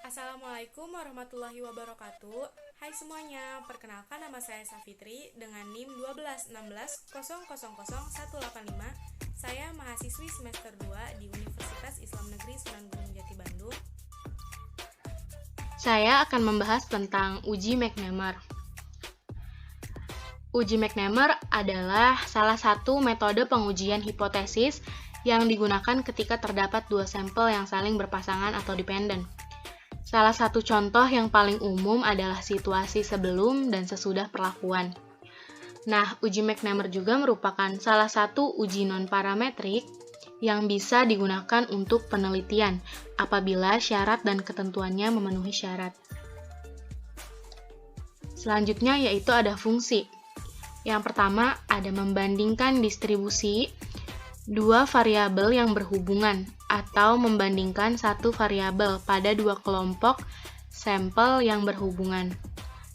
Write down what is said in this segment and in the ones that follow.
Assalamualaikum warahmatullahi wabarakatuh. Hai semuanya, perkenalkan nama saya Safitri dengan NIM 12160000185. Saya mahasiswi semester 2 di Universitas Islam Negeri Sunan Gunung Jati Bandung. Saya akan membahas tentang uji McNamara. Uji McNamara adalah salah satu metode pengujian hipotesis yang digunakan ketika terdapat dua sampel yang saling berpasangan atau dependen. Salah satu contoh yang paling umum adalah situasi sebelum dan sesudah perlakuan. Nah, uji McNamara juga merupakan salah satu uji non-parametrik yang bisa digunakan untuk penelitian apabila syarat dan ketentuannya memenuhi syarat. Selanjutnya yaitu ada fungsi. Yang pertama ada membandingkan distribusi dua variabel yang berhubungan atau membandingkan satu variabel pada dua kelompok sampel yang berhubungan.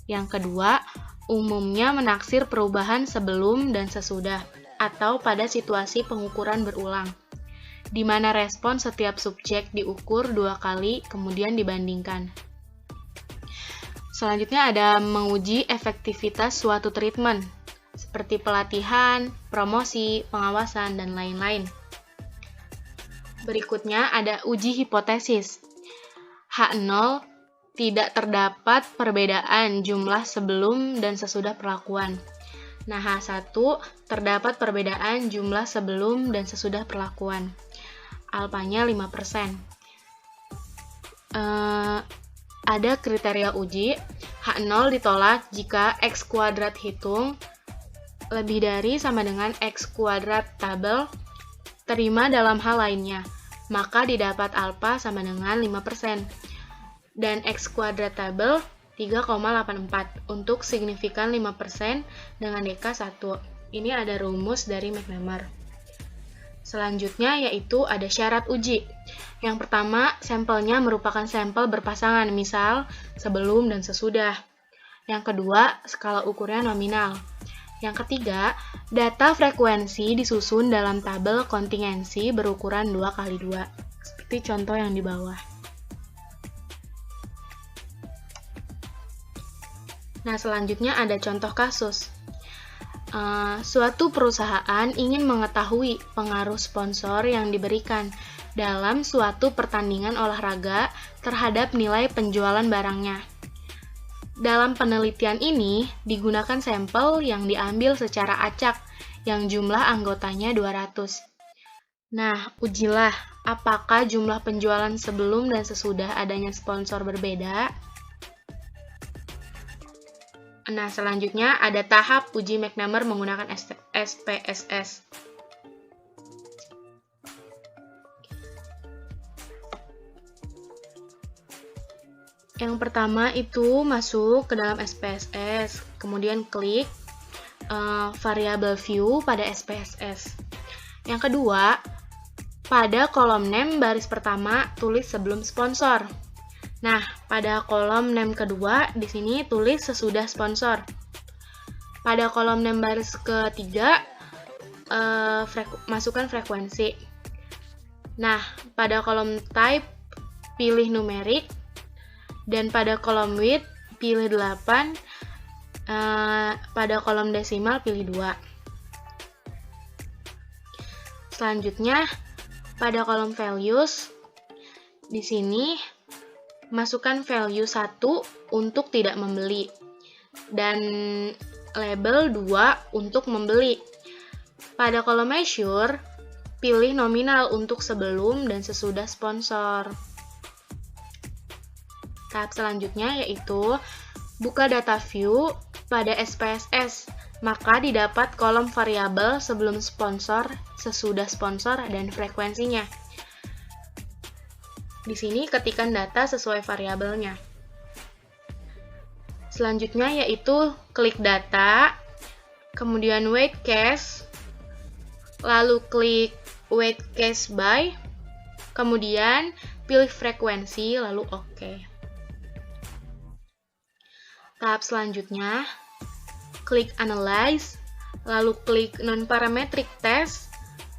Yang kedua, umumnya menaksir perubahan sebelum dan sesudah atau pada situasi pengukuran berulang, di mana respon setiap subjek diukur dua kali kemudian dibandingkan. Selanjutnya ada menguji efektivitas suatu treatment, seperti pelatihan, promosi, pengawasan, dan lain-lain. Berikutnya ada uji hipotesis. H0 tidak terdapat perbedaan jumlah sebelum dan sesudah perlakuan. Nah, H1 terdapat perbedaan jumlah sebelum dan sesudah perlakuan. Alfanya 5%. Ada kriteria uji. H0 ditolak jika X kuadrat hitung lebih dari sama dengan X kuadrat tabel terima dalam hal lainnya, maka didapat alfa sama dengan 5%, dan X kuadrat tabel 3,84 untuk signifikan 5% dengan DK 1. Ini ada rumus dari McNamara. Selanjutnya yaitu ada syarat uji. Yang pertama, sampelnya merupakan sampel berpasangan, misal sebelum dan sesudah. Yang kedua, skala ukurnya nominal. Yang ketiga, data frekuensi disusun dalam tabel kontingensi berukuran 2x2, seperti contoh yang di bawah. Nah, selanjutnya ada contoh kasus. Suatu perusahaan ingin mengetahui pengaruh sponsor yang diberikan dalam suatu pertandingan olahraga terhadap nilai penjualan barangnya. Dalam penelitian ini, digunakan sampel yang diambil secara acak, yang jumlah anggotanya 200. Nah, ujilah apakah jumlah penjualan sebelum dan sesudah adanya sponsor berbeda. Nah, selanjutnya ada tahap uji McNamara menggunakan SPSS. Yang pertama itu masuk ke dalam SPSS, kemudian klik variable view pada SPSS. Yang kedua, pada kolom name baris pertama tulis sebelum sponsor. Nah, pada kolom name kedua di sini tulis sesudah sponsor. Pada kolom name baris ketiga masukkan frekuensi. Nah, pada kolom type pilih numerik. Dan pada kolom width, pilih 8, pada kolom desimal, pilih 2. Selanjutnya, pada kolom values, di sini, masukkan value 1 untuk tidak membeli, dan label 2 untuk membeli. Pada kolom measure, pilih nominal untuk sebelum dan sesudah sponsor. Tahap selanjutnya yaitu buka data view pada SPSS, maka didapat kolom variabel sebelum sponsor, sesudah sponsor, dan frekuensinya. Di sini ketikkan data sesuai variabelnya. Selanjutnya yaitu klik data, kemudian weight case, lalu klik weight case by, kemudian pilih frekuensi, lalu OK. Tahap selanjutnya, klik Analyze, lalu klik Non-Parametric Test,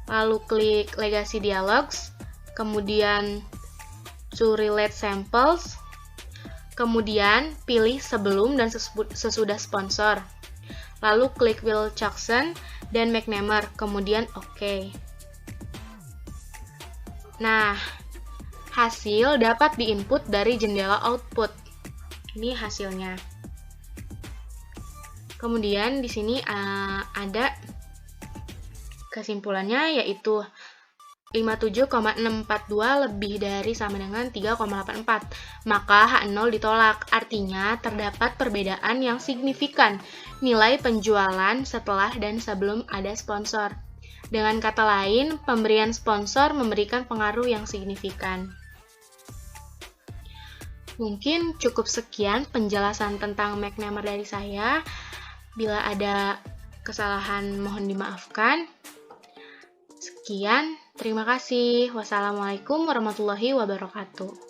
lalu klik Legacy Dialogs, kemudian To Relate Samples, Kemudian pilih sebelum dan sesudah sponsor. Lalu klik Wilcoxon dan McNamara, kemudian OK. Nah, hasil dapat diinput dari jendela output. Ini hasilnya. Kemudian di sini ada kesimpulannya, yaitu 57,642 lebih dari sama dengan 3,84. Maka H0 ditolak. Artinya terdapat perbedaan yang signifikan nilai penjualan setelah dan sebelum ada sponsor. Dengan kata lain, pemberian sponsor memberikan pengaruh yang signifikan. Mungkin cukup sekian penjelasan tentang McNamara dari saya. Bila ada kesalahan mohon dimaafkan. Sekian, terima kasih. Wassalamualaikum warahmatullahi wabarakatuh.